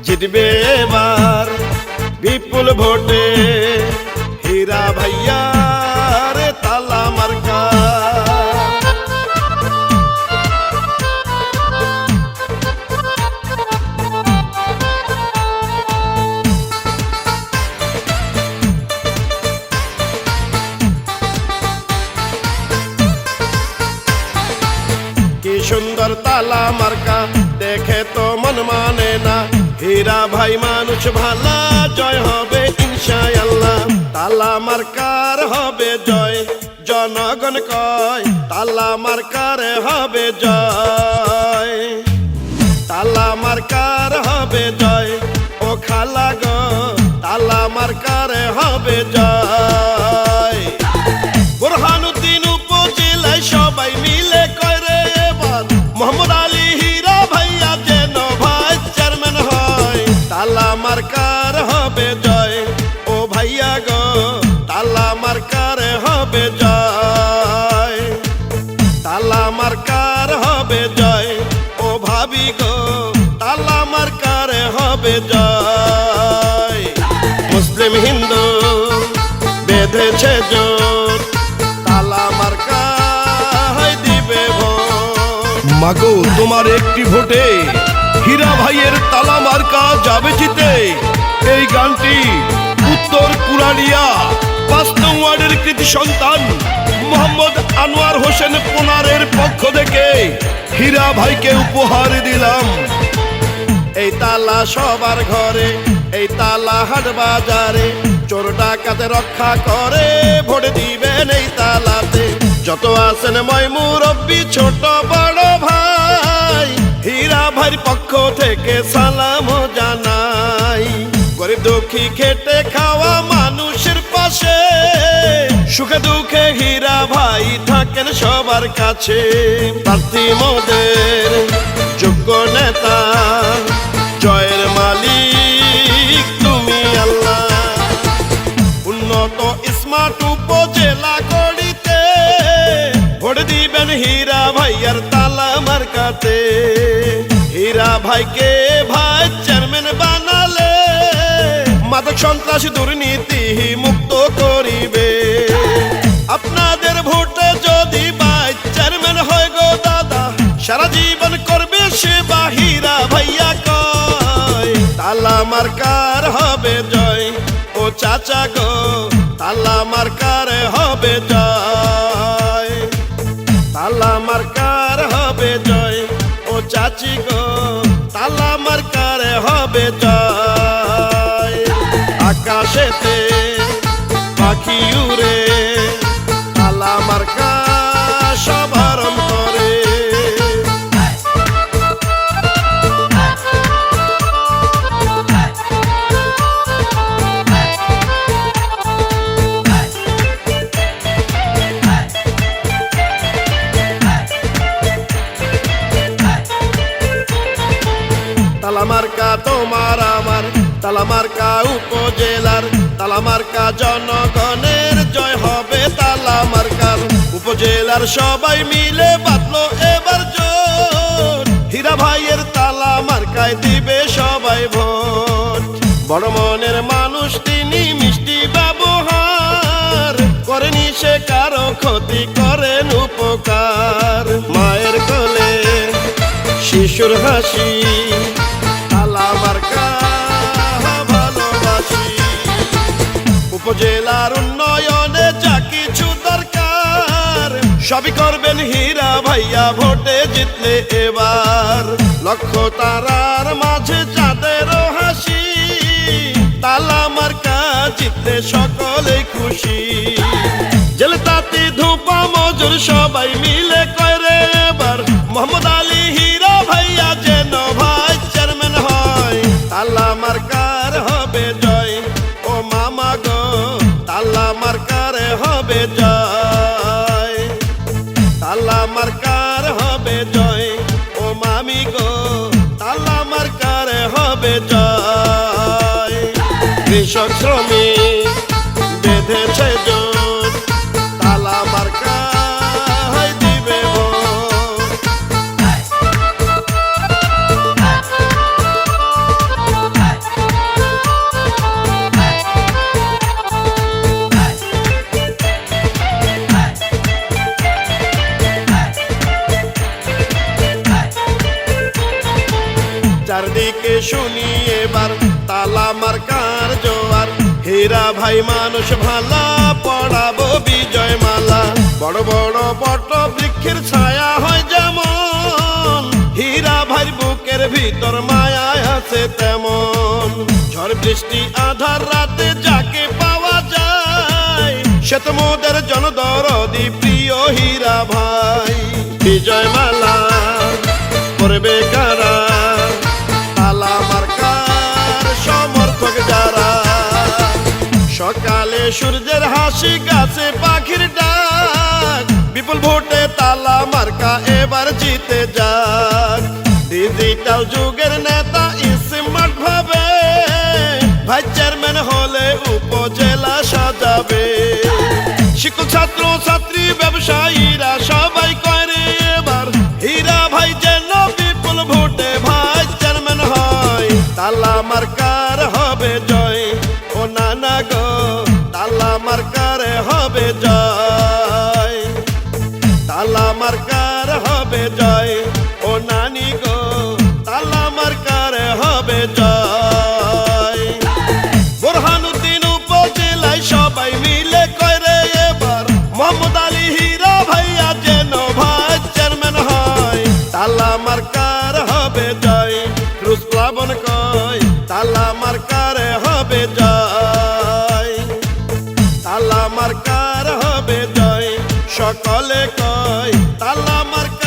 জিতবে এবার বিপুল ভোটে হীরা ভাইয়া রে তালা মার্কা। কি সুন্দর তালা মার্কা দেখে তো মন মানে না, হীরা ভাই মানুষ ভালা, জয় হবে ইনশাআল্লাহ। তালা মার্কার হবে জয়, জনগণ কয় তালা মার্কার হবে জয়। তালা মার্কার হবে জয় ও খালা গো, তালা মার্কার হবে জয়। বুরহানুদ্দিন উপজেলায় সবাই মিলে কয় রে এবার মোহাম্মদ আলী হীরা ভাইয়া যেন ভাইস চেয়ারম্যান হয়। তালা মার্কার হবে জয় ও ভাইয়া গো, তালা মার্কার হবে জয়। তালা মার্কার হবে জয় ও ভাবি গো, তালা মার্কার হবে জয়। মুসলিম হিন্দু বেঁধেছে জোট, তালা মার্কা দিবে ভোট। মাগো তোমার একটি ভোটে হীরা ভাইয়ের তালা মার্কা যাবে জিতে। এই গানটি উত্তর কুরালিয়া ৫ নং ওয়ার্ডের কৃতি সন্তান মোহাম্মদ আনোয়ার হোসেন পোনারের পক্ষ থেকে হীরা ভাইকে উপহার দিলাম। এই তালা সবার ঘরে, এই তালা হাট বাজারে, চোর ডাকাতে রক্ষা করে, ভোট দিবেন এই তালাতে। যত আছেন ময় মুরব্বি ছোট বড় ভাই, হীরা ভাইয়ের পক্ষ থেকে সালাম জানাই। গরিব দুঃখী খেটে খাওয়া মানুষের পাশে, সুখে দুঃখে হীরা ভাই থাকেন সবার কাছে। প্রার্থী মোদের যোগ্য নেতা, জয়ের মালিক তুমি আল্লাহ। উন্নত স্মার্ট উপজেলা গড়িতে ভোট দিবেন হীরা ভাইয়ার তালা মার্কাতে। হীরা ভাইকে ভাইস চেয়ারম্যান বানালে মাদক সন্ত্রাস দুর্নীতি মুক্ত করিবে। আপনাদের ভোটে যদি ভাইস চেয়ারম্যান হয় গো দাদা, সারা জীবন করবে সেবা হীরা ভাইয়া কয়। তালা মার্কার হবে জয় ও চাচা গো, তালা মার্কার হবে জয়। তালা মার্কার হবে জয় ও চাচি গো, তালা মার্কার হবে জয়। আকাশেতে পাখি উড়ে, তালা মার্কা সবার অন্তরে। তালা মার্কা তোমার আমার, তালা মার্কা উপজেলার, তালা মার্কা জনগণের, জয় হবে তালা মার্কার। উপজেলার সবাই মিলে বাঁধলো এবার জোট, হীরা ভাইয়ের তালা মার্কায় দিবে সবাই ভোট। বড় মনের মানুষ তিনি, মিষ্টি ব্যবহার করেনি সে কারো ক্ষতি, করেন উপকার। মায়ের কোলে শিশুর হাসি, তালা মার্কা ভালোবাসি। উপজেলার উন্নয়নে যা কিছু দরকার সবই করবেন হীরা ভাইয়া ভোটে জিতলে এবার। লক্ষ তারার মাঝে চাঁদেরও হাসি, তালা মার্কা জিতলে সকলে খুশি। জেলে তাঁতি ধূপা মজুর সবাই মিলে কয় রে এবার মোহাম্মদ আলী হীরা ভাইয়া যেন ভাইস চেয়ারম্যান হয়। তালা মার্কার হবে জয় ও মামা গো, তালা মার্কার হবে জয়। তালা মার্কার হবে জয় ও মামি গো, তালা মার্কার হবে জয়। কৃষক শ্রমিক বেঁধেছে জোট, তালা মার্কা দিবে ভোট। চারদিকে শুনি এবার তালা মার্কার জোয়ার। হীরা ভাই মানুষ ভালা, পড়াবো বিজয় মালা। বড় বড় বট বৃক্ষের ছায়া হয় যেমন, হীরা ভাইয়ের বুকের ভিতর মায়া আছে তেমন। ঝড় বৃষ্টি আধার রাতে যাকে পাওয়া যায়, সে তো মোদের জনদরদি প্রিয় হীরা ভাই। বিজয় মালা করবে কারা, তালা মার্কার সমর্থক যারা। সকালে সূর্যের হাসি, গাছে পাখির ডাক, বিপুল ভোটে তালা মার্কা এবার জিতে যাক। ডিজিটাল যুগের নেতা স্মার্ট ভাবে, ভাই চেয়ারম্যান হলে উপজেলা সাজাবে। শিক্ষক ছাত্র ছাত্রী ব্যবসায়ীরা সবাই করে এবার, হীরা ভাই যেন বিপুল ভোটে ভাই চেয়ারম্যান হয়। তালা মার্কার হবে জয়, ও নানা গো তালা মার্কার হবে জয়। তালা মার্কার হবে জয়, ও নানি গো তালা মার্কার হবে জয়। বোরহানুদ্দিন উপজেলায় সবাই মিলে করে এবার, মোহাম্মদ আলী হীরা ভাইয়া যেন ভাই চেয়ারম্যান হয়। তালা মার্কার হবে জয়, রুস প্লাবন কয় তালা মার্কার হবে জয়। তালা মার্কার হবে জয়, সকলে কয় তালা মার্কার